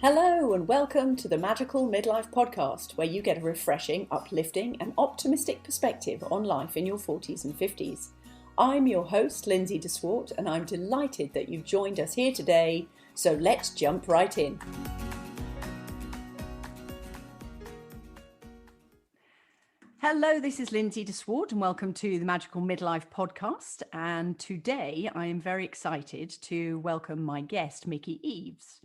Hello and welcome to the Magical Midlife Podcast, where you get a refreshing, uplifting and optimistic perspective on life in your 40s and 50s. I'm your host, Lindsay de Swart, and I'm delighted that you've joined us here today, so let's jump right in. Hello, this is Lindsay de Swart and welcome to the Magical Midlife Podcast. And today I am very excited to welcome my guest, Mickey Eaves.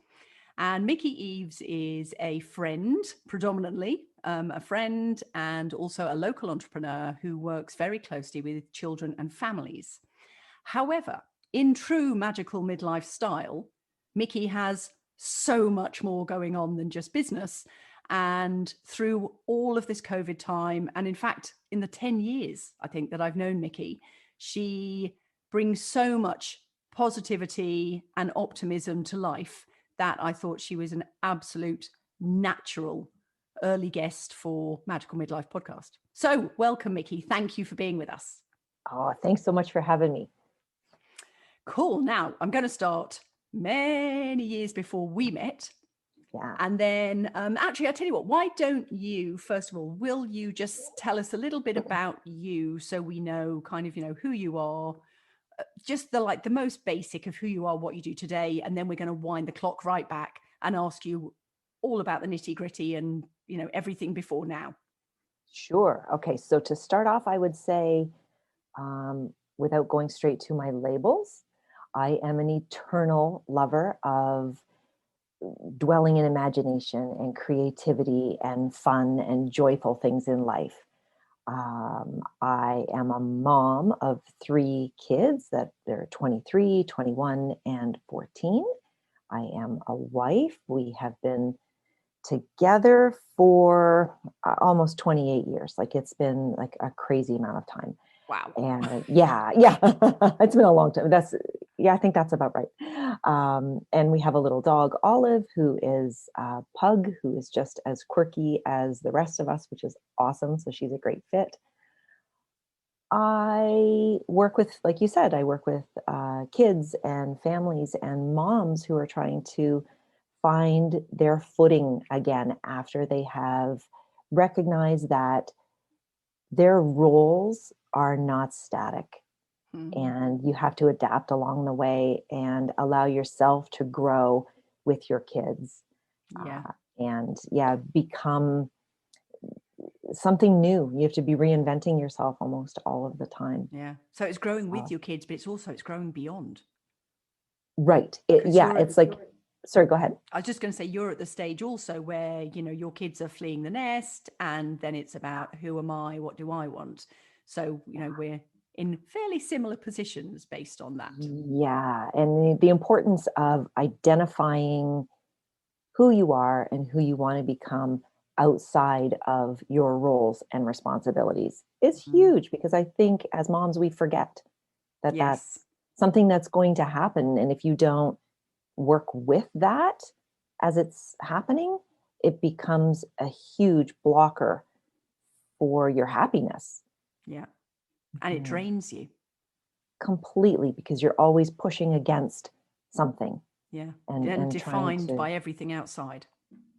And Mickey Eaves is a friend, predominantly a friend, and also a local entrepreneur who works very closely with children and families. However, in true magical midlife style, Mickey has so much more going on than just business. And through all of this COVID time, and in fact, in the 10 years, I think that I've known Mickey, she brings so much positivity and optimism to life that I thought she was an absolute natural early guest for Magical Midlife Podcast. So welcome, Mickey. Thank you for being with us. Oh, thanks so much for having me. Cool. Now, I'm going to start many years before we met. Yeah. And then actually, I'll tell you what, why don't you, first of all, will you just tell us a little bit about you so we know kind of, who you are, just the most basic of who you are, what you do today, and then we're going to wind the clock right back and ask you all about the nitty gritty and everything before now. Sure. Okay. So to start off, I would say, without going straight to my labels, I am an eternal lover of dwelling in imagination and creativity and fun and joyful things in life. I am a mom of 3 kids that they're 23, 21, and 14. I am a wife. We have been together for almost 28 years. Like it's been like a crazy amount of time. Wow. And yeah, it's been a long time. I think that's about right. And we have a little dog, Olive, who is a pug, who is just as quirky as the rest of us, which is awesome. So she's a great fit. I work with, like you said, I work with kids and families and moms who are trying to find their footing again after they have recognized that their roles are not static. And you have to adapt along the way and allow yourself to grow with your kids. And become something new. You have to be reinventing yourself almost all of the time. Yeah. So it's growing with your kids, but it's growing beyond. Right. It's like, sorry, go ahead. I was just going to say, you're at the stage also where, your kids are fleeing the nest, and then it's about who am I? What do I want? So, we're in fairly similar positions based on that. Yeah. And the importance of identifying who you are and who you want to become outside of your roles and responsibilities is huge, because I think as moms, we forget that that's something that's going to happen. And if you don't work with that as it's happening, it becomes a huge blocker for your happiness. Yeah. And it drains you. Completely, because you're always pushing against something. Yeah. And defined by everything outside.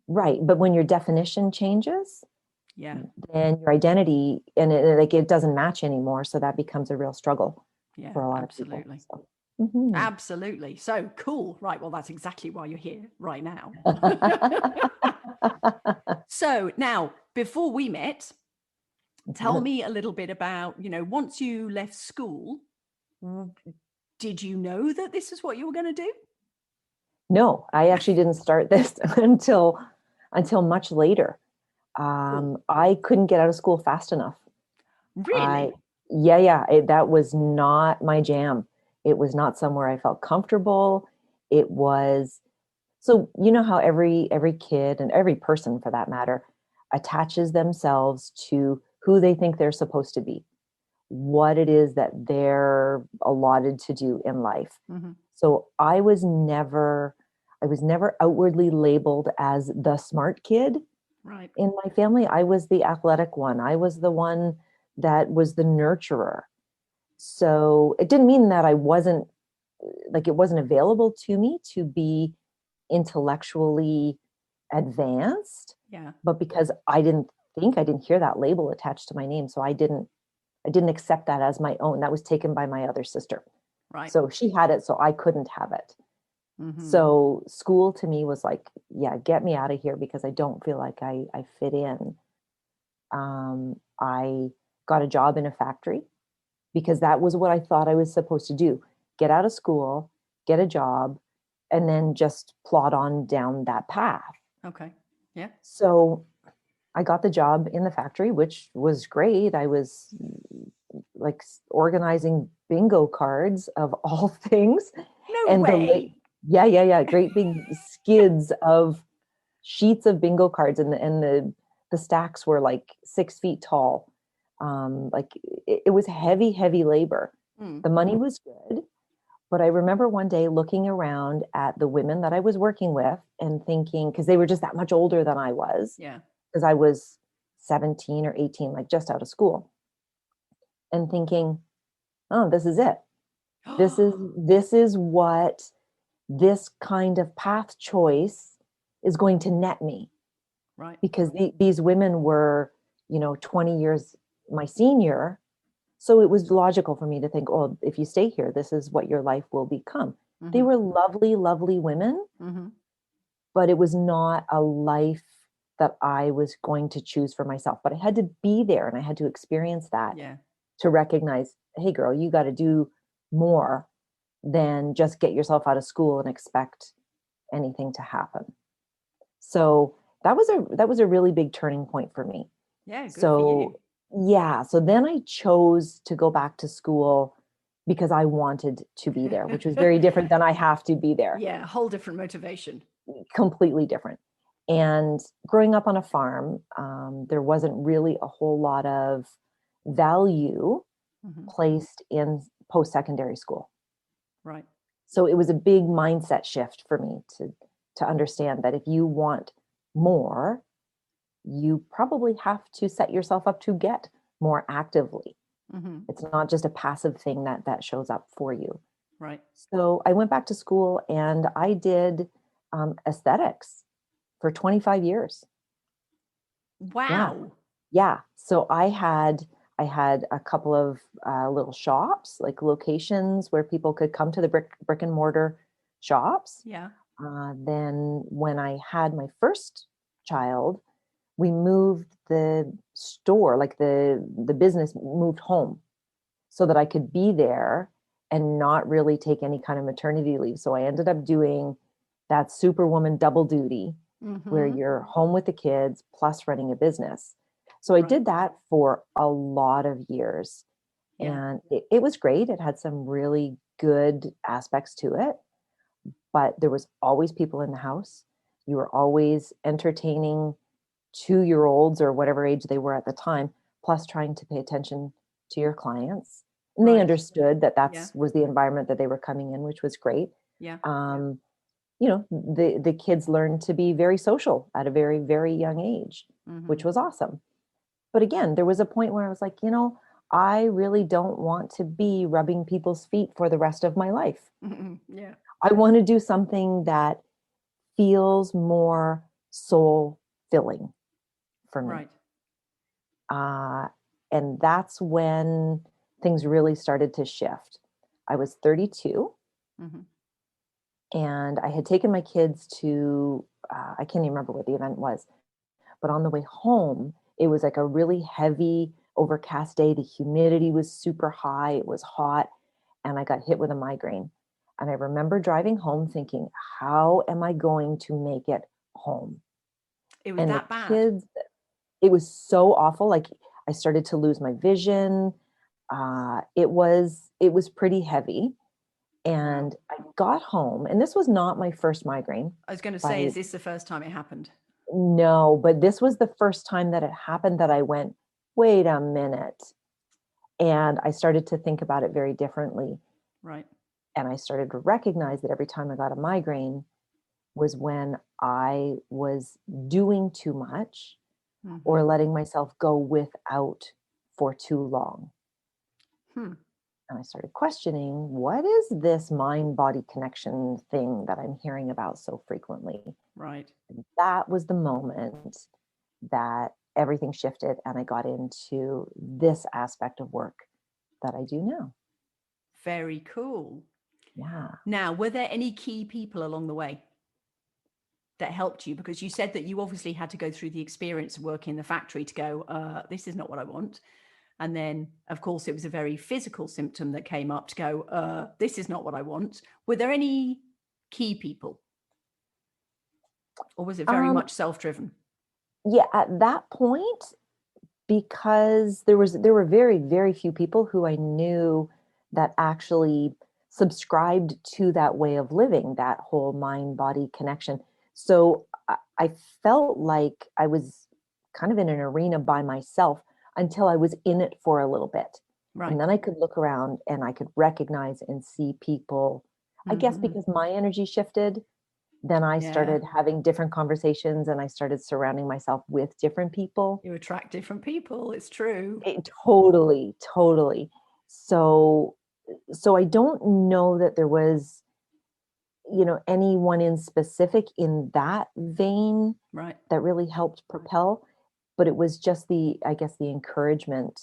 Right. But when your definition changes, then your identity and it doesn't match anymore. So that becomes a real struggle for a lot of people. So. Absolutely. So cool. Right. Well, that's exactly why you're here right now. So now, before we met, tell me a little bit about, once you left school, did you know that this is what you were going to do? No, I actually didn't start this until much later. I couldn't get out of school fast enough. Really? That was not my jam. It was not somewhere I felt comfortable. It was, so you know how every kid and every person for that matter attaches themselves to who they think they're supposed to be, what it is that they're allotted to do in life. So I was never outwardly labeled as the smart kid. Right. In my family, I was the athletic one. I was the one that was the nurturer. So it didn't mean that it wasn't available to me to be intellectually advanced, Yeah. but because I didn't hear that label attached to my name, so I didn't accept that as my own. That was taken by my other sister. Right. So she had it, so I couldn't have it. Mm-hmm. So school to me was like, yeah, get me out of here because I don't feel like I fit in. I got a job in a factory because that was what I thought I was supposed to do. Get out of school, get a job, and then just plod on down that path. Okay. Yeah. So I got the job in the factory, which was great. I was like organizing bingo cards of all things. No And way. yeah. Great big skids of sheets of bingo cards, and the stacks were like 6 feet tall. Like it was heavy labor. Mm. The money was good, but I remember one day looking around at the women that I was working with and thinking, because they were just that much older than I was, Yeah. because I was 17 or 18, like just out of school, and thinking, oh, this is it. This is what this kind of path choice is going to net me, Right. because these women were, 20 years my senior. So it was logical for me to think, oh, if you stay here, this is what your life will become. They Mm-hmm. were lovely women, Mm-hmm. but it was not a life that I was going to choose for myself. But I had to be there and I had to experience that Yeah. to recognize, hey, girl, you got to do more than just get yourself out of school and expect anything to happen. So that was a really big turning point for me. Yeah. Good for you. So yeah, so then I chose to go back to school because I wanted to be there, which was very different than I have to be there. Yeah. A whole different motivation. Completely different. And growing up on a farm, there wasn't really a whole lot of value Mm-hmm. placed in post-secondary school. Right. So it was a big mindset shift for me to understand that if you want more, you probably have to set yourself up to get more actively. Mm-hmm. It's not just a passive thing that shows up for you. Right. So I went back to school and I did aesthetics for 25 years. Yeah, Wow. yeah. So I had a couple of little shops, like locations where people could come to the brick and mortar shops. Yeah. Then when I had my first child, we moved the store, like the business moved home so that I could be there and not really take any kind of maternity leave. So I ended up doing that superwoman double duty where Mm-hmm. you're home with the kids plus running a business. So I Right. did that for a lot of years, Yeah. and it was great. It had some really good aspects to it, but there was always people in the house. You were always entertaining 2-year olds or whatever age they were at the time, plus trying to pay attention to your clients. And they Right. understood that Yeah. that's was the environment that they were coming in, which was great. Yeah. Um, the kids learned to be very social at a very, very young age, Mm-hmm. which was awesome. But again, there was a point where I was like, I really don't want to be rubbing people's feet for the rest of my life. Mm-hmm. Yeah. I want to do something that feels more soul filling for me. Right. Uh, and that's when things really started to shift. I was 32 Mm-hmm. and I had taken my kids to, I can't even remember what the event was, but on the way home, it was like a really heavy, overcast day. The humidity was super high, it was hot, and I got hit with a migraine. And I remember driving home thinking, how am I going to make it home? It was And the that bad. kids, it was so awful. Like I started to lose my vision. It was pretty heavy. Wow. And I got home, and this was not my first migraine. I was going to say, By is this the first time it happened? No, but this was the first time that it happened that I went, wait a minute. And I started to think about it very differently. Right. And I started to recognize that every time I got a migraine was when I was doing too much Mm-hmm. or letting myself go without for too long. Hmm. And I started questioning, what is this mind body connection thing that I'm hearing about so frequently? Right. And that was the moment that everything shifted and I got into this aspect of work that I do now. Very cool. Yeah. Now, were there any key people along the way that helped you? Because you said that you obviously had to go through the experience of working in the factory to go, this is not what I want. And then, of course, it was a very physical symptom that came up to go, this is not what I want. Were there any key people? Or was it very Um, much self-driven? yeah, at that point, because there were very, very few people who I knew that actually subscribed to that way of living, that whole mind body connection. So I felt like I was kind of in an arena by myself until I was in it for a little bit. And Right. then I could look around and I could recognize and see people, I guess Mm-hmm. because my energy shifted, then I Yeah. started having different conversations and I started surrounding myself with different people. You attract different people. It's true. Totally, totally. So so I don't know that there was, anyone in specific in that vein Right. that really helped propel, but it was just I guess, the encouragement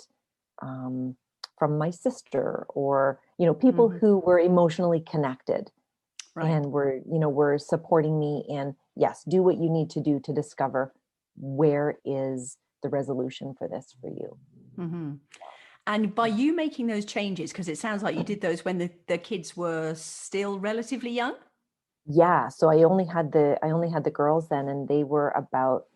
um, from my sister or, people Mm-hmm. who were emotionally connected Right. and were supporting me and yes, do what you need to do to discover where is the resolution for this for you. Mm-hmm. And by you making those changes, because it sounds like you did those when the kids were still relatively young. Yeah, so I only had the girls then, and they were about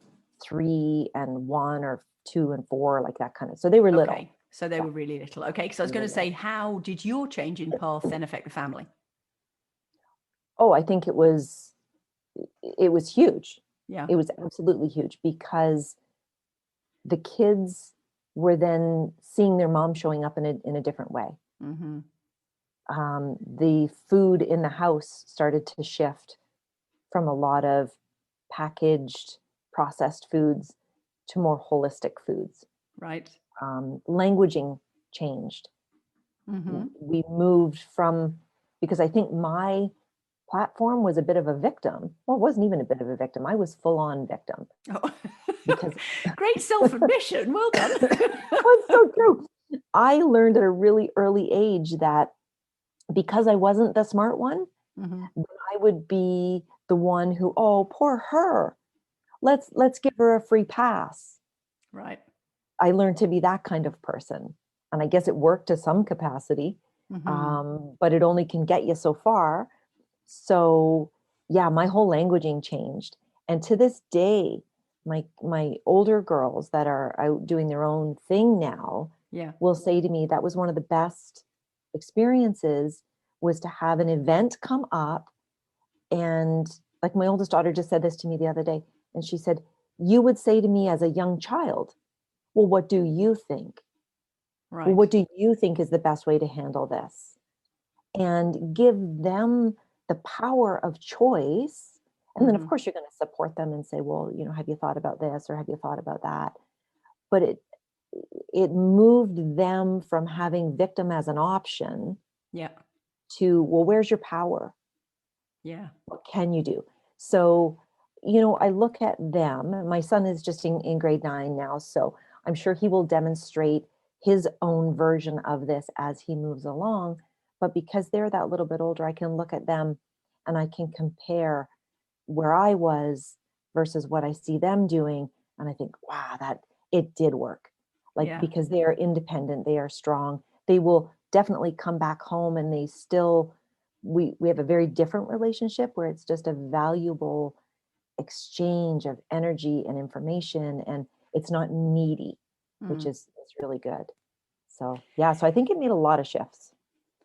3 and 1 or 2 and 4, like that kind of, so they were little. Okay. So they Yeah, were really little. Okay. Because I was they were going to say, little. how did your change in path then affect the family? Oh, I think it was huge. Yeah. It was absolutely huge because the kids were then seeing their mom showing up in a different way. Mm-hmm. The food in the house started to shift from a lot of packaged processed foods to more holistic foods. Right. Languaging changed. Mm-hmm. We moved from, because I think my platform was a bit of a victim. Well, it wasn't even a bit of a victim. I was full on victim Oh. because Great self-admission. Well done. well, it's so true. I learned at a really early age that because I wasn't the smart one, Mm-hmm. then I would be the one who, oh, poor her. Let's give her a free pass. Right. I learned to be that kind of person. And I guess it worked to some capacity, Mm-hmm. but it only can get you so far. So, yeah, my whole languaging changed. And to this day, my older girls that are out doing their own thing now Yeah. will say to me that was one of the best experiences was to have an event come up and like my oldest daughter just said this to me the other day and she said, "You would say to me as a young child, well, what do you think? Well, Right. what do you think is the best way to handle this?" And give them the power of choice. And then, of Mm-hmm. course, you're going to support them and say, well, have you thought about this or have you thought about that? But it moved them from having victim as an option Yeah. to, well, where's your power? Yeah. What can you do? So, I look at them. My son is just in grade 9 now. So I'm sure he will demonstrate his own version of this as he moves along. But because they're that little bit older, I can look at them and I can compare where I was versus what I see them doing. And I think, wow, that it did work. Like, Yeah. because they are independent, they are strong, they will definitely come back home and they still, we have a very different relationship where it's just a valuable exchange of energy and information and it's not needy, which Mm. is really good. So yeah, so I think it made a lot of shifts.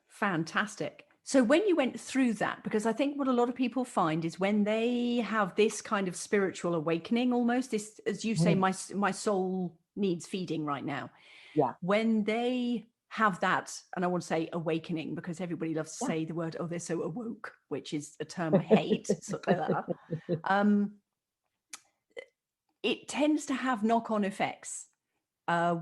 Fantastic. So when you went through that, because I think what a lot of people find is when they have this kind of spiritual awakening, almost this, as you say, Mhm. my soul needs feeding right now. Yeah. When they have that, and I want to say awakening because everybody loves to Yeah. say the word, oh, they're so awoke, which is a term I hate. So, um, it tends to have knock-on effects.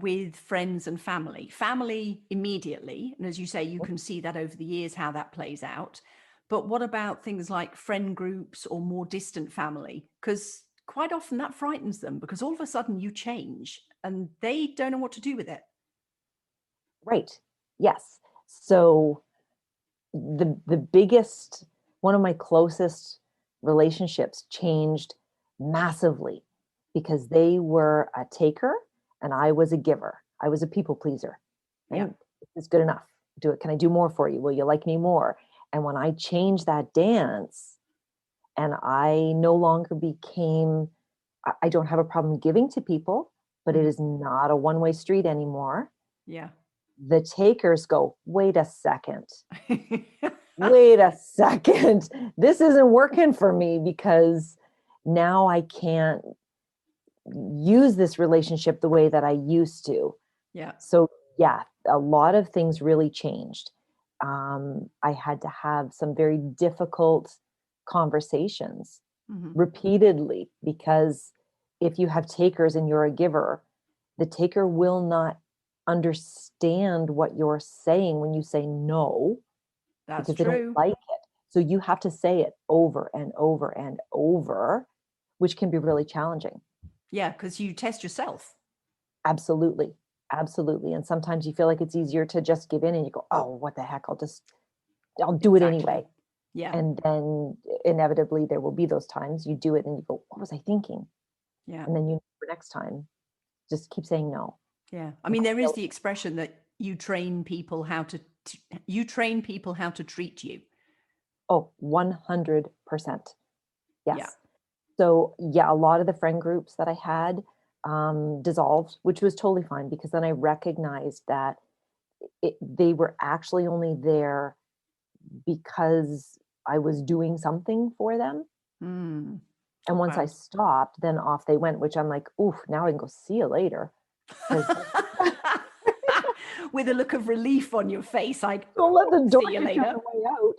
with friends and family? Family immediately, and as you say, you can see that over the years how that plays out. But what about things like friend groups or more distant family? Because quite often that frightens them, because all of a sudden you change and they don't know what to do with it. Right. Yes. So the biggest, one of my closest relationships changed massively because they were a taker and I was a giver. I was a people pleaser. Yeah. Right? It's good enough. Do it. Can I do more for you? Will you like me more? And when I changed that dance and I no longer became, I don't have a problem giving to people, but it Mhm. is not a one-way street anymore. Yeah. The takers go, wait a second, this isn't working for me because now I can't use this relationship the way that I used to. Yeah. So, yeah, a lot of things really changed. I had to have some very difficult conversations Mhm. repeatedly because if you have takers and you're a giver, the taker will not understand what you're saying when you say no That's because they don't true. like it. So you have to say it over and over and over, which can be really challenging. Yeah, because you test yourself. Absolutely. Absolutely. And sometimes you feel like it's easier to just give in and you go, oh, what the heck? I'll do it Exactly. anyway. Yeah. And then inevitably there will be those times you do it and you go, what was I thinking? Yeah. And then you for next time, just keep saying no. Yeah. I mean, there is the expression that you train people how to you train people how to treat you. Oh, 100%. Yeah. Yes. So yeah, a lot of the friend groups that I had dissolved, which was totally fine because then I recognized that they were actually only there because I was doing something for them. Mm. And once I Wow. stopped, then off they went, which I'm like, oof, now I can go see you later. Because With a look of relief on your face, I don't let the door see you hit you on later.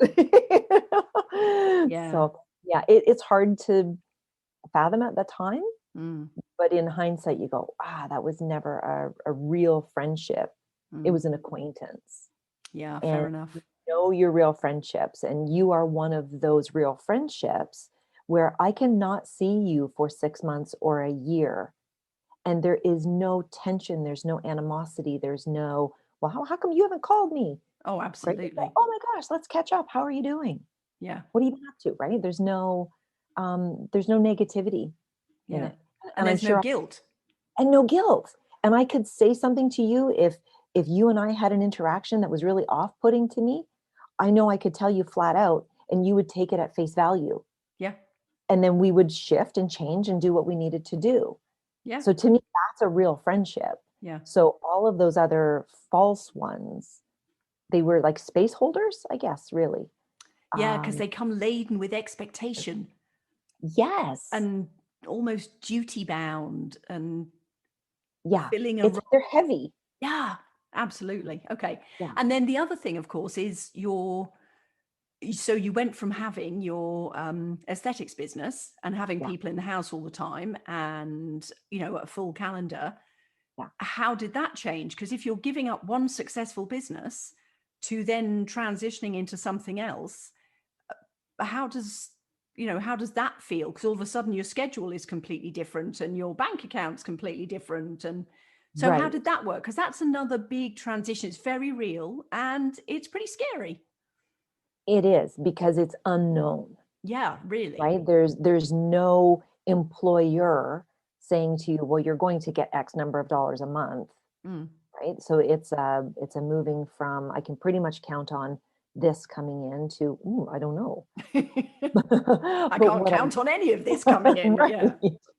the way out. Yeah. So yeah, it's hard to fathom at the time. Mm. But in hindsight, you go, that was never a real friendship. It Mm. was an acquaintance. Yeah, fair And enough. you know your real friendships. And you are one of those real friendships where I cannot see you for 6 months or a year. And there is no tension. There's no animosity. There's no, well, how come you haven't called me? Oh, Right? It's like, absolutely. oh my gosh, let's catch up. How are you doing? Yeah. What are you been up to? Right? There's no negativity in Yeah. it. And And I'm there's no sure guilt. and no guilt. And I could say something to you if you and I had an interaction that was really off-putting to me, I know I could tell you flat out and you would take it at face value. Yeah. And then we would shift and change and do what we needed to do. Yeah. So to me, that's a real friendship. Yeah. So all of those other false ones, they were like space holders, I guess, really. Yeah. Because Um, they come laden with expectation yes. and almost duty bound and Yeah. filling a It's role. they're heavy. Yeah, absolutely. Okay. Yeah. And then the other thing, of course, is so you went from having your aesthetics business and having Yeah. people in the house all the time and, a full calendar. Yeah. How did that change? Because if you're giving up one successful business to then transitioning into something else, how does how does that feel? Because all of a sudden your schedule is completely different and your bank account's completely different. And so how Right. did that work? Because that's another big transition. It's very real and it's pretty scary. It is because it's unknown. Yeah, really. Right? There's no employer saying to you, well, you're going to get X number of dollars a month, Mm. right? So it's a moving from I can pretty much count on this coming in to I don't know. I But can't what I count on any of this coming in. Yeah.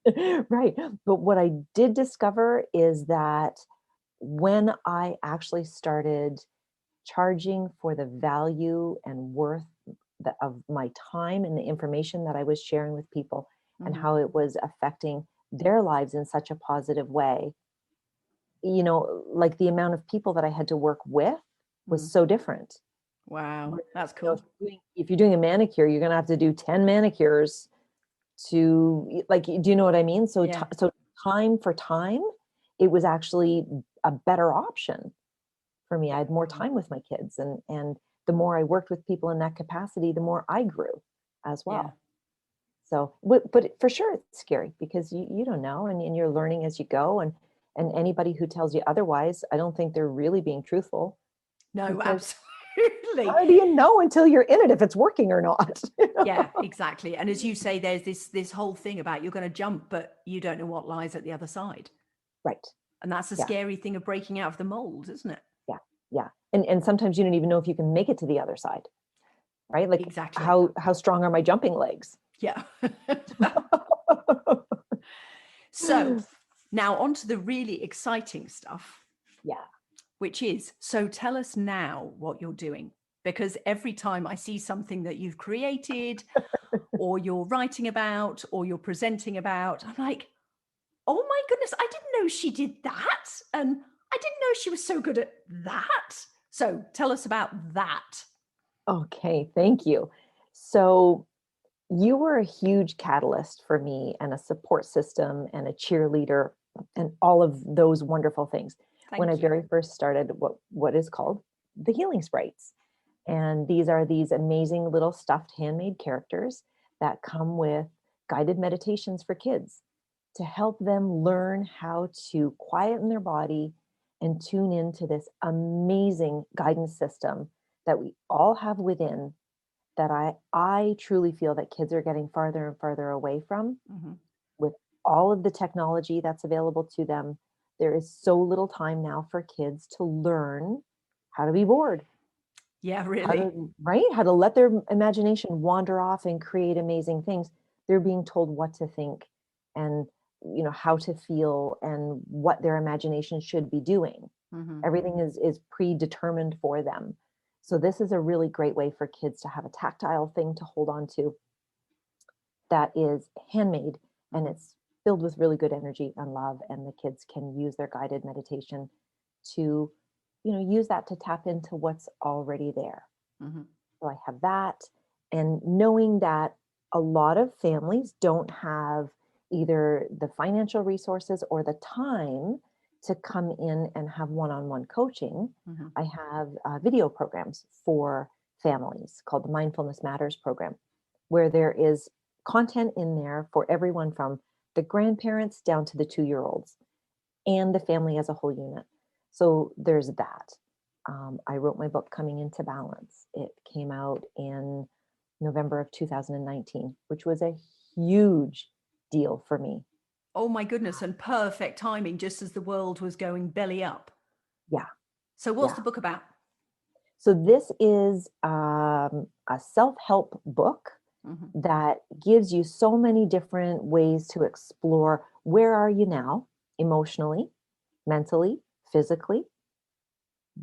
right, right. But what I did discover is that when I actually started charging for the value and worth of my time and the information that I was sharing with people and Mhm. how it was affecting their lives in such a positive way, like the amount of people that I had to work with was Mm. so different. Wow, Where, that's cool. if you're doing a manicure, you're going to have to do 10 manicures to like, do you know what I mean? So, Yeah. so time for time it was actually a better option for me. I had more time with my kids, and the more I worked with people in that capacity, the more I grew as well. Yeah. So, but for sure it's scary because you don't know, and you're learning as you go, and anybody who tells you otherwise, I don't think they're really being truthful, No, because absolutely. how do you know until you're in it if it's working or not? Yeah, exactly. And as you say, there's this whole thing about you're going to jump, but you don't know what lies at the other side. Right. And that's the Yeah. scary thing of breaking out of the mold, isn't it? Yeah. Yeah. And sometimes you don't even know if you can make it to the other side, right? Like Exactly. how strong are my jumping legs? Yeah. So now on to the really exciting stuff, Yeah. which is, so tell us now what you're doing. Because every time I see something that you've created or you're writing about or you're presenting about, I'm like, oh my goodness, I didn't know she did that. And I didn't know she was so good at that. So tell us about that. Okay, thank you. So you were a huge catalyst for me, and a support system and a cheerleader and all of those wonderful things when I Thank you. very first started what is called the Healing Sprites. And these are these amazing little stuffed handmade characters that come with guided meditations for kids to help them learn how to quieten their body and tune into this amazing guidance system that we all have within, that I truly feel that kids are getting farther and farther away from. Mm-hmm. With all of the technology that's available to them, there is so little time now for kids to learn how to be bored, Yeah, how really. to, right, how to let their imagination wander off and create amazing things. They're being told what to think, and how to feel, and what their imagination should be doing. Mm-hmm. Everything is predetermined for them. So this is a really great way for kids to have a tactile thing to hold on to that is handmade, and it's filled with really good energy and love, and the kids can use their guided meditation to use that to tap into what's already there. Mm-hmm. So I have that, and knowing that a lot of families don't have either the financial resources or the time to come in and have one-on-one coaching, Mm-hmm. I have video programs for families called the Mindfulness Matters program, where there is content in there for everyone from the grandparents down to the 2-year-olds and the family as a whole unit. So there's that. I wrote my book, Coming into Balance. It came out in November of 2019, which was a huge deal for me. Oh my goodness. And perfect timing, just as the world was going belly up. Yeah, So what's yeah. the book about? So this is a self-help book Mm-hmm. that gives you so many different ways to explore where are you now, emotionally, mentally, physically.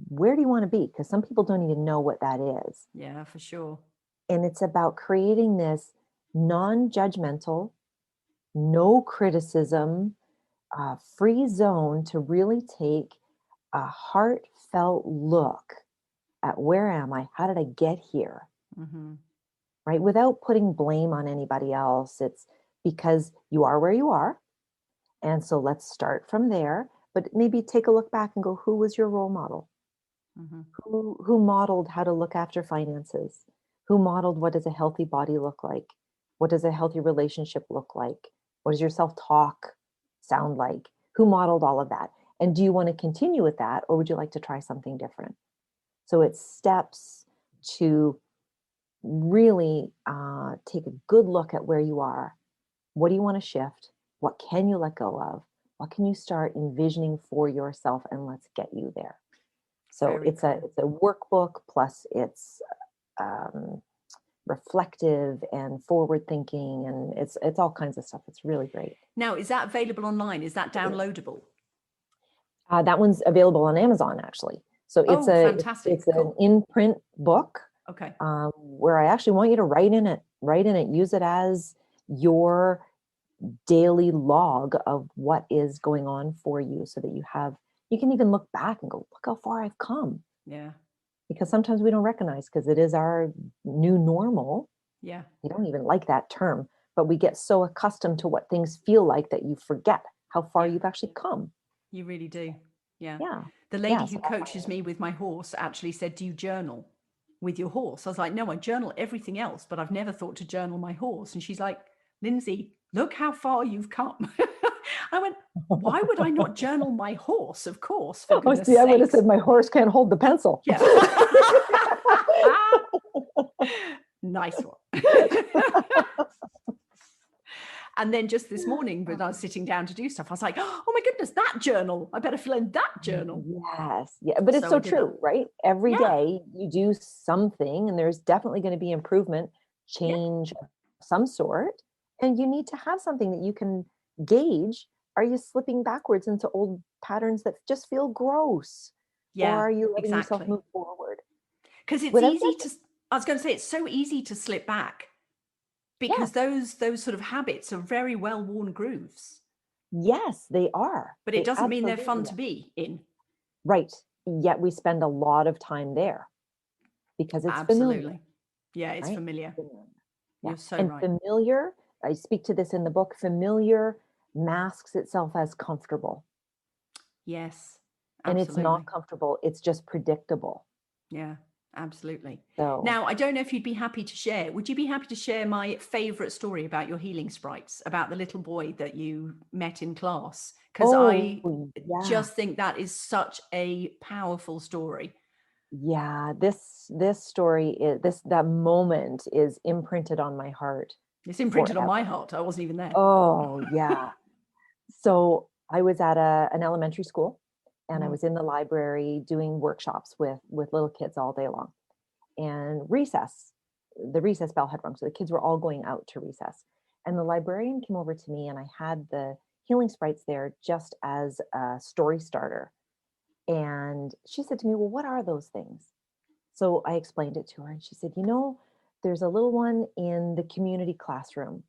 Where do you want to be? Because some people don't even know what that is. Yeah, for sure. And it's about creating this non-judgmental, no criticism, free zone to really take a heartfelt look at where am I? How did I get here? Mm-hmm. Right? Without putting blame on anybody else. It's because you are where you are. And so let's start from there. But maybe take a look back and go, who was your role model? Mm-hmm. Who modeled how to look after finances? Who modeled what does a healthy body look like? What does a healthy relationship look like? What does your self-talk sound like? Who modeled all of that? And do you want to continue with that, or would you like to try something different? So it's steps to really take a good look at where you are. What do you want to shift? What can you let go of? What can you start envisioning for yourself? And let's get you there. So Very it's a cool. it's a workbook, plus it's um, reflective and forward thinking, and it's all kinds of stuff. It's really great. Now, is that available online? Is that downloadable? That one's available on Amazon, actually. So Oh, it's fantastic. an Cool. in-print book, Okay. where I actually want you to write in it, use it as your daily log of what is going on for you, so that you can even look back and go, look how far I've come. Yeah. Because sometimes we don't recognize, because it is our new normal. Yeah. We don't even like that term, but we get so accustomed to what things feel like that you forget how far Yeah. you've actually come. You really do. Yeah. Yeah. The lady Yeah. who So coaches me with my horse actually said, do you journal with your horse? I was like, no, I journal everything else, but I've never thought to journal my horse. And she's like, Lindsay, look how far you've come. I went, why would I not journal my horse? Of course, for oh, goodness see, I would have sakes. said my horse can't hold the pencil. Yeah. Nice one. And then just this morning, when I was sitting down to do stuff, I was like, oh my goodness, that journal. I better fill in that journal. Yes. Yeah. But it's So so I did that. true, right? Every Yeah. day you do something, and there's definitely going to be improvement, Yeah. change of some sort. And you need to have something that you can gauge. Are you slipping backwards into old patterns that just feel gross? Or Yeah, are you letting yourself exactly. move forward? Because it's Without easy judgment. to, I was going to say, it's so easy to slip back because Yes. those sort of habits are very well worn grooves, Yes, they are. but it They doesn't mean they're fun absolutely to are. be in. Right. Yet we spend a lot of time there because it's familiar, Absolutely. Yeah, it's right? familiar. Familiar. Yeah. You're so And right. familiar, I speak to this in the book, familiar masks itself as comfortable. Yes, And it's not absolutely. comfortable, it's just predictable. Yeah, absolutely. So, Now, I don't know if you'd be happy to share. Would you be happy to share my favorite story about your healing sprites, about the little boy that you met in class? Because I yeah. just think that is such a powerful story. Yeah, this story is that moment is imprinted on my heart It's imprinted on my forever. heart. I wasn't even there. Oh, yeah. So I was at an elementary school, and I Mhm. was in the library doing workshops with little kids all day long. And the recess bell had rung, so the kids were all going out to recess. And the librarian came over to me, and I had the healing sprites there just as a story starter. And she said to me, "Well, what are those things?" So I explained it to her, and she said, there's a little one in the community classroom.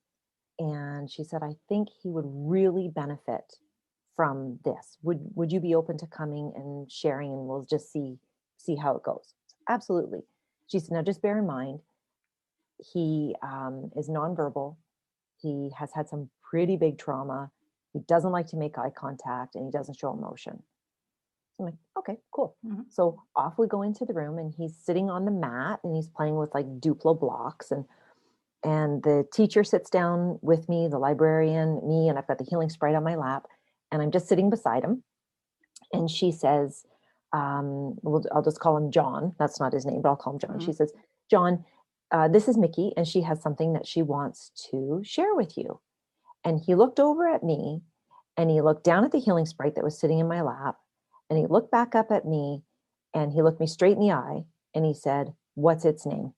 And she said, I think he would really benefit from this. Would you be open to coming and sharing, and we'll just see how it goes? Absolutely. She said, now just bear in mind, he is nonverbal. He has had some pretty big trauma. He doesn't like to make eye contact, and he doesn't show emotion. So I'm like, okay, cool. Mhm. So off we go into the room, and he's sitting on the mat, and he's playing with like Duplo blocks, and the teacher sits down with me, the librarian, me, and I've got the healing sprite on my lap, and I'm just sitting beside him. And she says, I'll just call him John. That's not his name, but I'll call him John. Mhm. She says, John, this is Mickey, and she has something that she wants to share with you. And he looked over at me, and he looked down at the healing sprite that was sitting in my lap, and he looked back up at me, and he looked me straight in the eye, and he said, what's its name?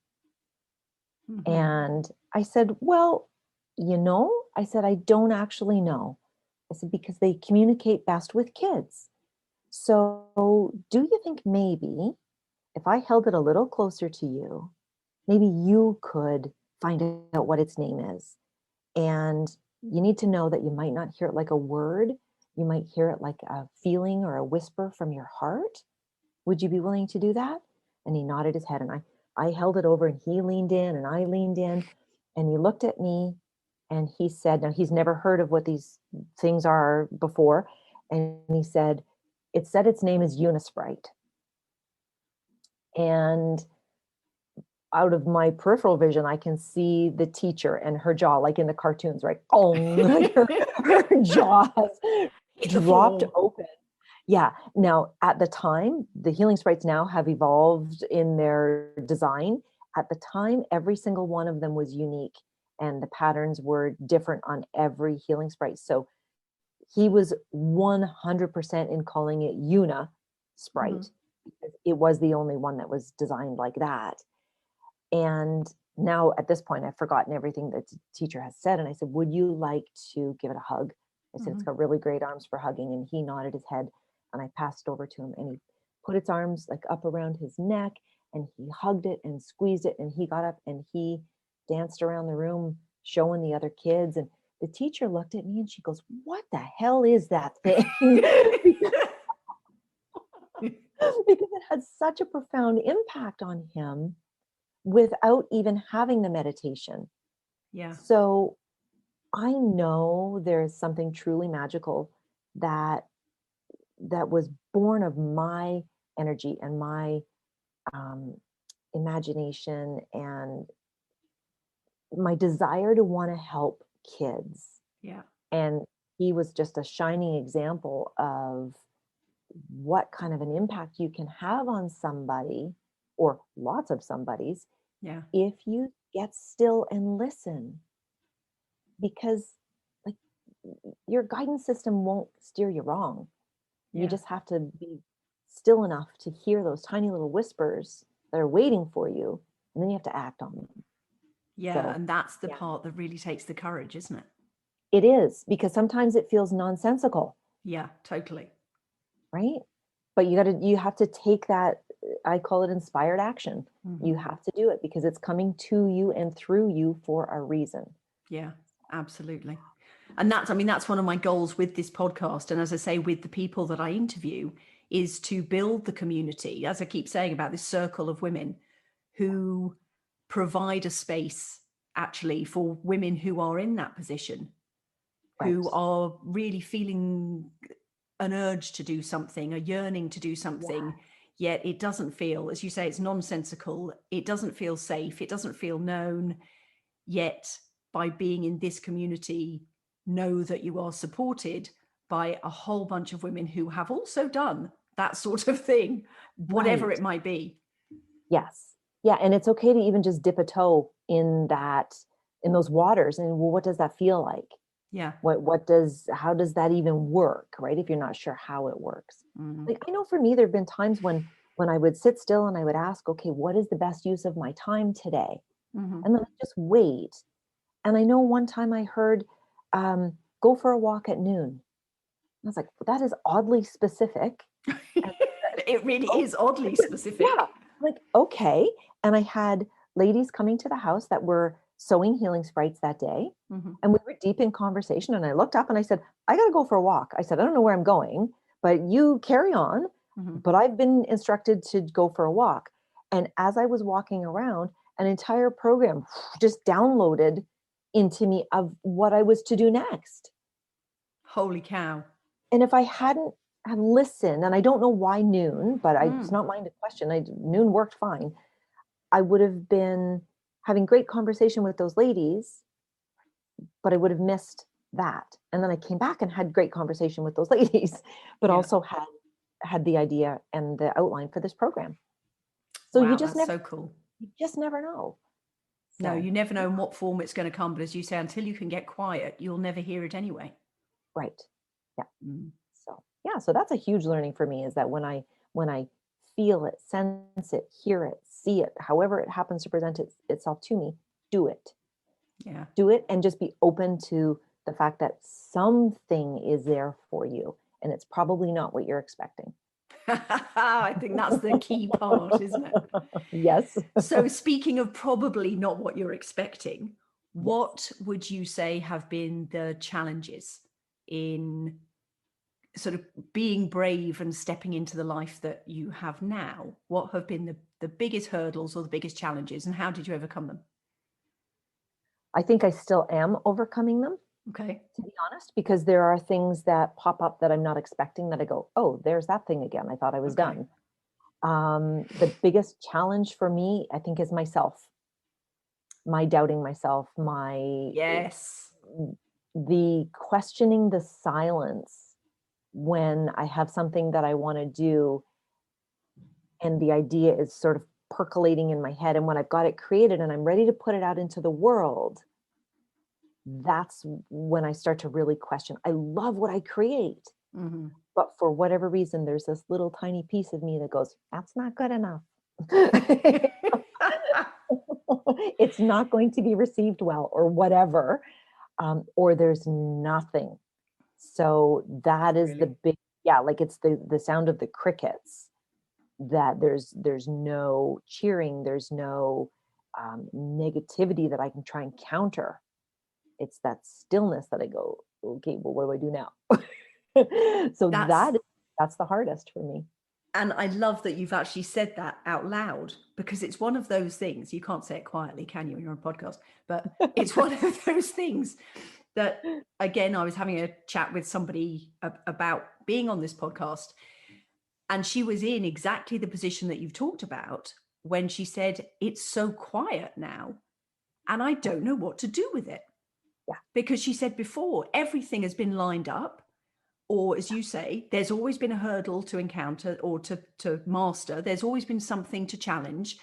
Mhm. And I said, well, I said, I don't actually know. I said, because they communicate best with kids. So do you think maybe if I held it a little closer to you, maybe you could find out what its name is? And you need to know that you might not hear it like a word. You might hear it like a feeling or a whisper from your heart. Would you be willing to do that? And he nodded his head, and I held it over, and he leaned in and I leaned in, and he looked at me, and he said, now he's never heard of what these things are before. And he said, it said its name is Unisprite. And out of my peripheral vision, I can see the teacher and her jaw, like in the cartoons, right? Oh, like her jaw Hit the dropped floor. open. Yeah. Now, at the time, the healing sprites now have evolved in their design. At the time, every single one of them was unique, and the patterns were different on every healing sprite. So he was 100% in calling it Una Mhm. Sprite, because it was the only one that was designed like that. And now at this point, I've forgotten everything that the teacher has said. And I said, would you like to give it a hug? I said, it's Mhm. got really great arms for hugging. And he nodded his head, and I passed it over to him, and he put its arms like up around his neck, and he hugged it and squeezed it. And he got up and he danced around the room, showing the other kids. And the teacher looked at me, and she goes, what the hell is that thing? Because it had such a profound impact on him without even having the meditation. Yeah. So I know there's something truly magical that that was born of my energy and my um, imagination and my desire to want to help kids. Yeah. And he was just a shining example of what kind of an impact you can have on somebody or lots of somebody's Yeah. if you get still and listen. Because like your guidance system won't steer you wrong. You Yeah. just have to be still enough to hear those tiny little whispers that are waiting for you, and then you have to act on them. Yeah. So, And that's the yeah, part that really takes the courage, isn't it? it is because sometimes it feels nonsensical, Yeah, totally. right? But you have to take that, I call it inspired action. You Hmm. have to do it because it's coming to you and through you for a reason. Yeah, absolutely. And that's one of my goals with this podcast. And as I say, with the people that I interview, is to build the community, as I keep saying, about this circle of women who provide a space actually for women who are in that position, Right. who are really feeling an urge to do something, a yearning to do Yeah. something, yet it doesn't feel, as you say, it's nonsensical. It doesn't feel safe. It doesn't feel known. Yet by being in this community, know that you are supported by a whole bunch of women who have also done that sort of thing, whatever Right. it might be. Yes. Yeah. And it's okay to even just dip a toe in those waters. And well, what does that feel like? Yeah. How does that even work, right? If you're not sure how it works. Mm-hmm. Like, I know for me, there have been times when I would sit still and I would ask, okay, what is the best use of my time today? Mm-hmm. And then I just wait. And I know one time I heard, go for a walk at noon. I was like, well, that is oddly specific. And It really oh, is oddly yeah, specific. like, okay. And I had ladies coming to the house that were sewing healing sprites that day. Mm-hmm. And we were deep in conversation. And I looked up and I said, I got to go for a walk. I said, I don't know where I'm going, but you carry on. Mm-hmm. But I've been instructed to go for a walk. And as I was walking around, an entire program just downloaded into me of what I was to do next. Holy cow. And if I hadn't have listened, and I don't know why noon, but it's Mm. not mine to question. Noon worked fine. I would have been having great conversation with those ladies, but I would have missed that. And then I came back and had great conversation with those ladies, but Yeah. also had the idea and the outline for this program. So Wow, that's so cool. you just never know. No, So you never know in what form it's going to come. But as you say, until you can get quiet, you'll never hear it anyway. right. Yeah. Mm. So yeah, so that's a huge learning for me is that when I feel it, sense it, hear it, see it, however it happens to present itself to me, do it. Yeah. Do it and just be open to the fact that something is there for you and it's probably not what you're expecting. I think that's the key part, isn't it? Yes. So, speaking of probably not what you're expecting, Yes. what would you say have been the challenges in sort of being brave and stepping into the life that you have now? What have been the biggest hurdles or the biggest challenges, and how did you overcome them? I think I still am overcoming them, Okay. to be honest, because there are things that pop up that I'm not expecting that I go, oh, there's that thing again. I thought I was Okay. done. The biggest challenge for me, I think, is myself, my doubting myself, Yes. the questioning the silence when I have something that I want to do and the idea is sort of percolating in my head. And when I've got it created and I'm ready to put it out into the world, that's when I start to really question. I love what I create, Hmm. but for whatever reason, there's this little tiny piece of me that goes, that's not good enough. It's not going to be received well, or whatever, or there's nothing. So that is the Really? big, yeah, like it's the sound of the crickets. That there's no cheering, there's no negativity that I can try and counter. It's that stillness that I go, okay, well, what do I do now? So That's that's the hardest for me. And I love that you've actually said that out loud, because it's one of those things, you can't say it quietly, can you, when you're on a podcast? But it's one of those things that, again, I was having a chat with somebody about being on this podcast. And she was in exactly the position that you've talked about when she said, it's so quiet now and I don't know what to do with it. Yeah. Because she said before, everything has been lined up, or as you say, there's always been a hurdle to encounter or to master. There's always been something to challenge.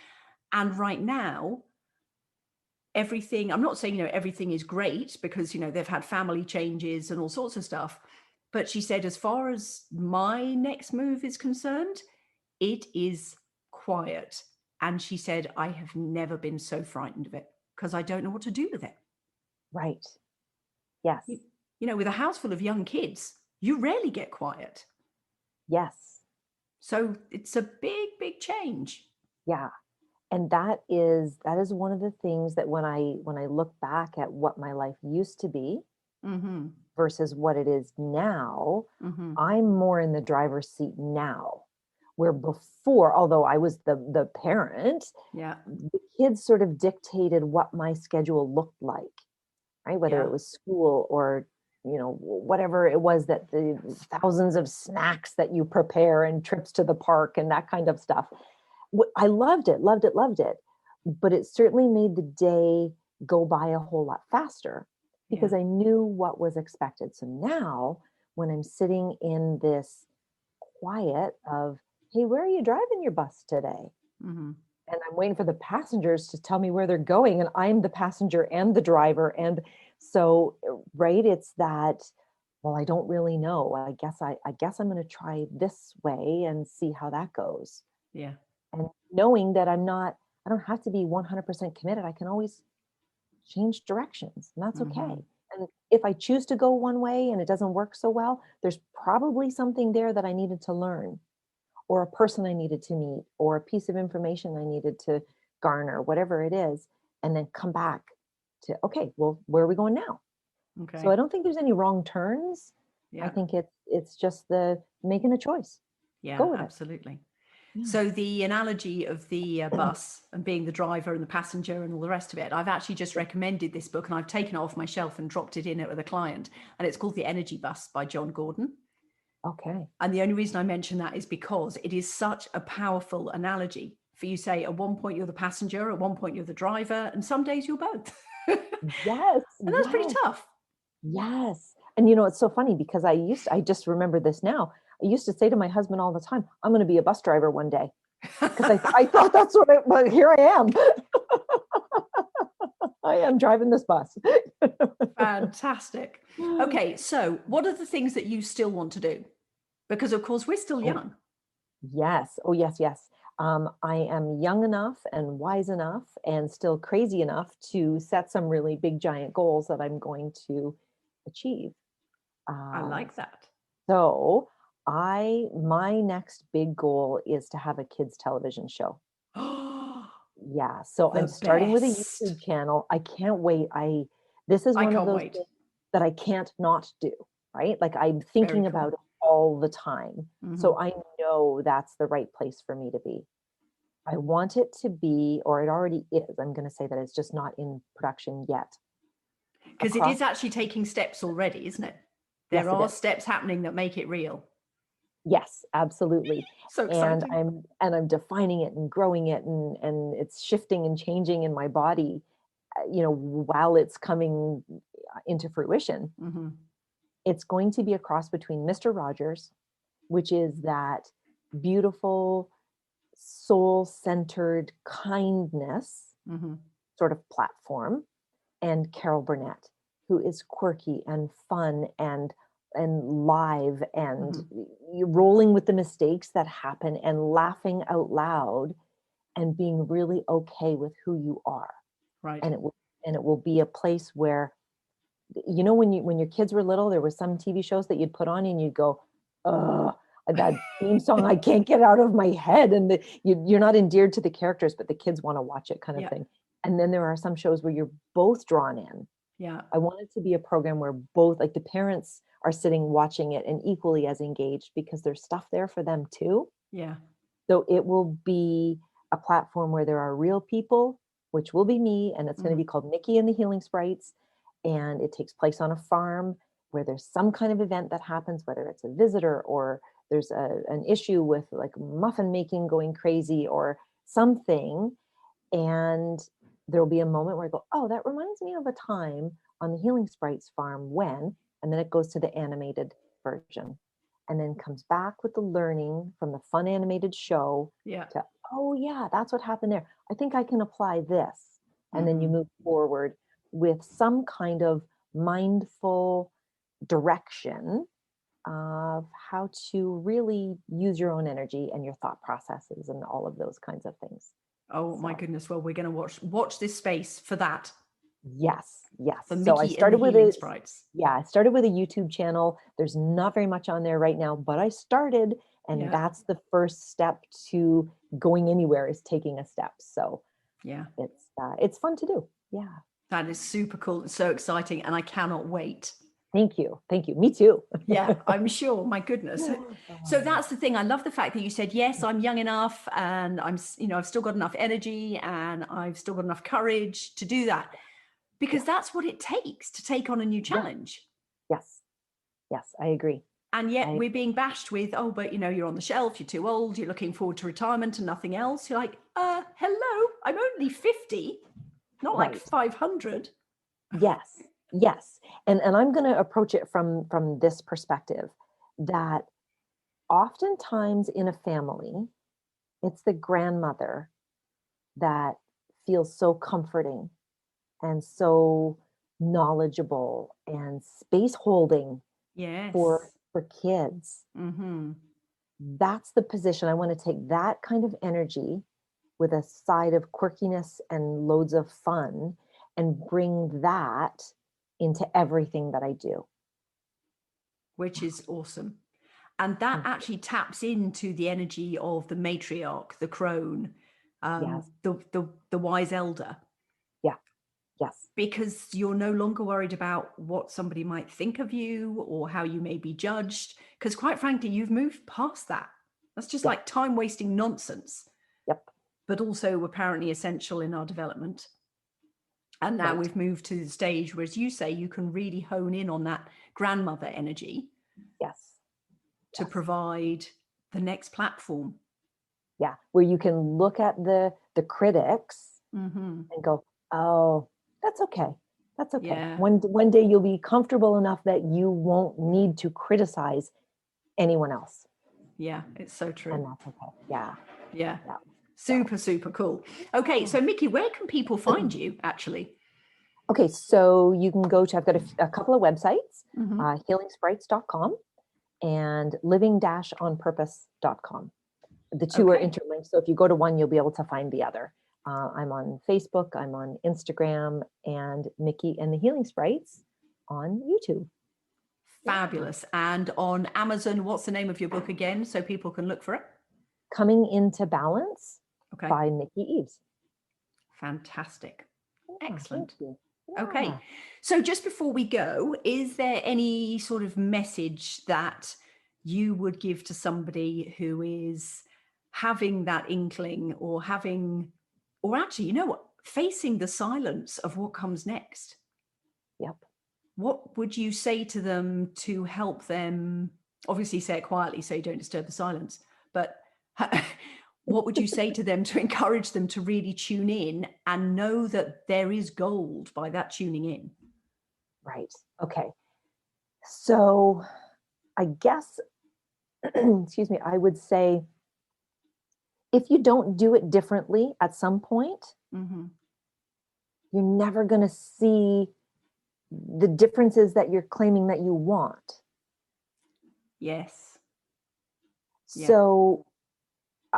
And right now, everything, I'm not saying, you know, everything is great because, you know, they've had family changes and all sorts of stuff. But she said, as far as my next move is concerned, it is quiet. And she said, I have never been so frightened of it because I don't know what to do with it. Right. Yes. You know, with a house full of young kids, you rarely get quiet. Yes. So it's a big, big change. Yeah. And that is one of the things that when I look back at what my life used to be Mm-hmm. versus what it is now, Mm-hmm. I'm more in the driver's seat now. Where before, although I was the parent, Yeah. the kids sort of dictated what my schedule looked like, right? Whether Yeah. it was school or, you know, whatever it was, that the thousands of snacks that you prepare and trips to the park and that kind of stuff. I loved it, loved it, loved it. But it certainly made the day go by a whole lot faster because Yeah. I knew what was expected. So now when I'm sitting in this quiet of, hey, where are you driving your bus today? Mm-hmm. And I'm waiting for the passengers to tell me where they're going. And I'm the passenger and the driver. And so, right, it's that, well, I don't really know. I guess I'm going to try this way and see how that goes. Yeah. And knowing that I don't have to be 100% committed. I can always change directions, and that's Mm-hmm. okay. And if I choose to go one way and it doesn't work so well, there's probably something there that I needed to learn, or a person I needed to meet, or a piece of information I needed to garner, whatever it is, and then come back to, okay, well, where are we going now? Okay. So I don't think there's any wrong turns. I Yeah. think it's just the making a choice. Yeah, Go with it. absolutely. Yeah. So the analogy of the bus and being the driver and the passenger and all the rest of it, I've actually just recommended this book and I've taken it off my shelf and dropped it in it with a client. And it's called The Energy Bus by John Gordon. Okay. And the only reason I mention that is because it is such a powerful analogy for you. Say at one point you're the passenger, at one point you're the driver, and some days you're both. Yes. And that's pretty Yes. tough. Yes. And you know, it's so funny because I just remember this now. I used to say to my husband all the time, I'm going to be a bus driver one day. Because I thought that's what but here I am. I am driving this bus. Fantastic. Okay, so what are the things that you still want to do? Because of course we're still young. Yes. Oh, yes, yes. I am young enough and wise enough and still crazy enough to set some really big, giant goals that I'm going to achieve. I like that. So my next big goal is to have a kids television show. Yeah. So The I'm starting with a best. YouTube channel. I can't wait. This is I one of can't those wait. things that I can't not do, right? Like I'm Very thinking cool. about it all the time. Mhm. So I know that's the right place for me to be. I want it to be, or it already is. I'm going to say that it's just not in production yet. Because it Across, is actually taking steps already, isn't it? yes, There it are is. steps happening that make it real. Yes, absolutely. So And exciting. I'm defining it and growing it, and it's shifting and changing in my body, you know, while it's coming into fruition. Mm-hmm. It's going to be a cross between Mr. Rogers, which is that beautiful, soul-centered kindness Mm-hmm. sort of platform, and Carol Burnett, who is quirky and fun and live and Mm-hmm. you're rolling with the mistakes that happen and laughing out loud and being really okay with who you are. Right. And it will be a place where, you know, when your kids were little, there were some TV shows that you'd put on and you'd go, oh, that theme song I can't get out of my head, and you're not endeared to the characters, but the kids want to watch it, kind of Yeah. thing. And then there are some shows where you're both drawn in. Yeah. I want it to be a program where both, like the parents are sitting watching it and equally as engaged because there's stuff there for them too. Yeah. So it will be a platform where there are real people, which will be me, and it's going to be called Nikki and the Healing Sprites, and it takes place on a farm. where there's some kind of event that happens, whether it's a visitor or there's an issue with like muffin making going crazy or something. And there'll be a moment where I go, oh, that reminds me of a time on the Healing Sprites farm when, and then it goes to the animated version and then comes back with the learning from the fun animated show Yeah. to, oh yeah, that's what happened there. I think I can apply this. And then you move forward with some kind of mindful direction of how to really use your own energy and your thought processes and all of those kinds of things. Oh my goodness. Well, we're going to watch this space for that. Yes. For So I Mickey started and the with Healing it. Sprites. Yeah, I started with a YouTube channel. There's not very much on there right now, but I started, and that's the first step to going anywhere is taking a step. So yeah, it's fun to do. Yeah. That is super cool and so exciting, and I cannot wait. Thank you. Me too. Yeah, I'm sure. My goodness. So that's the thing. I love the fact that you said, yes, I'm young enough and I've still got enough energy and I've still got enough courage to do that, because that's what it takes to take on a new challenge. Yes, I agree. And yet we're being bashed with, oh, but you're on the shelf, you're too old, you're looking forward to retirement and nothing else. You're like, hello, I'm only 50, not like 500. Yes. And I'm going to approach it from this perspective, that oftentimes in a family, it's the grandmother that feels so comforting and so knowledgeable and space holding for kids. That's the position. I want to take that kind of energy with a side of quirkiness and loads of fun and bring that into everything that I do. Which is awesome. And that actually taps into the energy of the matriarch, the crone, the wise elder. Yeah. Yes. Because you're no longer worried about what somebody might think of you or how you may be judged. Because quite frankly, you've moved past that. That's just like time wasting nonsense. Yep. But also apparently essential in our development. And now we've moved to the stage where, as you say, you can really hone in on that grandmother energy. Yes. To provide the next platform. Yeah. Where you can look at the critics and go, oh, that's okay. That's okay. Yeah. One day you'll be comfortable enough that you won't need to criticize anyone else. Yeah, it's so true. And that's okay. Yeah. Super cool. Okay, so Mickey, where can people find you actually? Okay, so you can go to, I've got a couple of websites, healingsprites.com and living-onpurpose.com. The two are interlinked. So if you go to one, you'll be able to find the other. I'm on Facebook, I'm on Instagram, and Mickey and the Healing Sprites on YouTube. Fabulous. And on Amazon, what's the name of your book again so people can look for it? Coming into Balance by Mickey Eaves. Fantastic. Yeah, excellent. Yeah. Okay. So just before we go, is there any sort of message that you would give to somebody who is having that inkling or actually, facing the silence of what comes next? Yep. What would you say to them to help them? Obviously say it quietly so you don't disturb the silence, but what would you say to them to encourage them to really tune in and know that there is gold by that tuning in? Right. Okay. So I guess, excuse me, I would say if you don't do it differently at some point, you're never going to see the differences that you're claiming that you want. Yes. So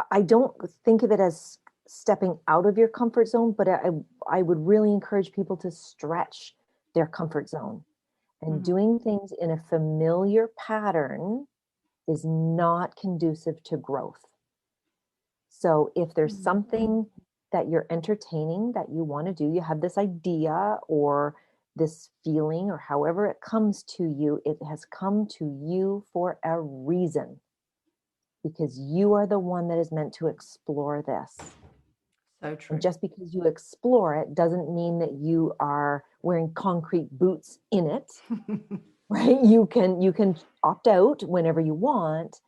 I don't think of it as stepping out of your comfort zone, but I would really encourage people to stretch their comfort zone. And doing things in a familiar pattern is not conducive to growth. So if there's something that you're entertaining that you want to do, you have this idea or this feeling or however it comes to you, it has come to you for a reason. Because you are the one that is meant to explore this. So true. And just because you explore it doesn't mean that you are wearing concrete boots in it. right? You can opt out whenever you want,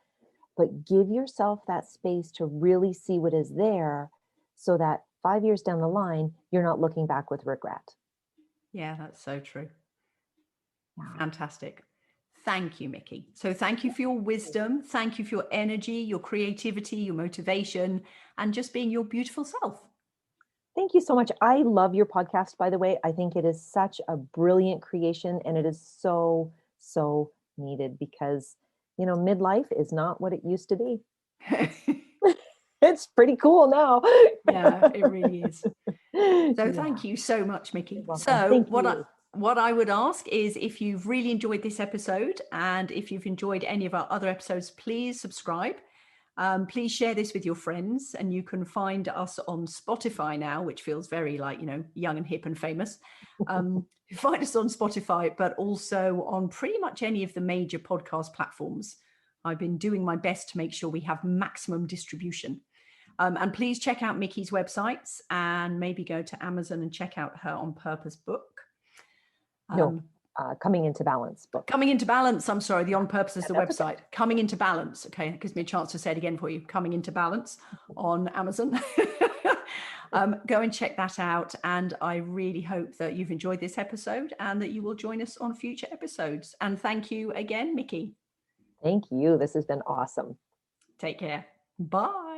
but give yourself that space to really see what is there so that 5 years down the line, you're not looking back with regret. Yeah, that's so true. Yeah. Fantastic. Thank you, Mickey. So thank you for your wisdom. Thank you for your energy, your creativity, your motivation, and just being your beautiful self. Thank you so much. I love your podcast, by the way. I think it is such a brilliant creation, and it is so, so needed because, midlife is not what it used to be. It's pretty cool now. Yeah, it really is. So Yeah, thank you so much, Mickey. you're welcome. So Thank you. what I would ask is if you've really enjoyed this episode and if you've enjoyed any of our other episodes, please subscribe. Please share this with your friends, and you can find us on Spotify now, which feels very like, young and hip and famous. Find us on Spotify, but also on pretty much any of the major podcast platforms. I've been doing my best to make sure we have maximum distribution. And please check out Mickey's websites and maybe go to Amazon and check out her On Purpose book. Coming Into Balance book. Coming Into Balance. I'm sorry, the On Purpose is the that's website. okay. Coming Into Balance. Okay, it gives me a chance to say it again for you. Coming Into Balance on Amazon. Go and check that out. And I really hope that you've enjoyed this episode and that you will join us on future episodes. And thank you again, Mickey. Thank you. This has been awesome. Take care. Bye.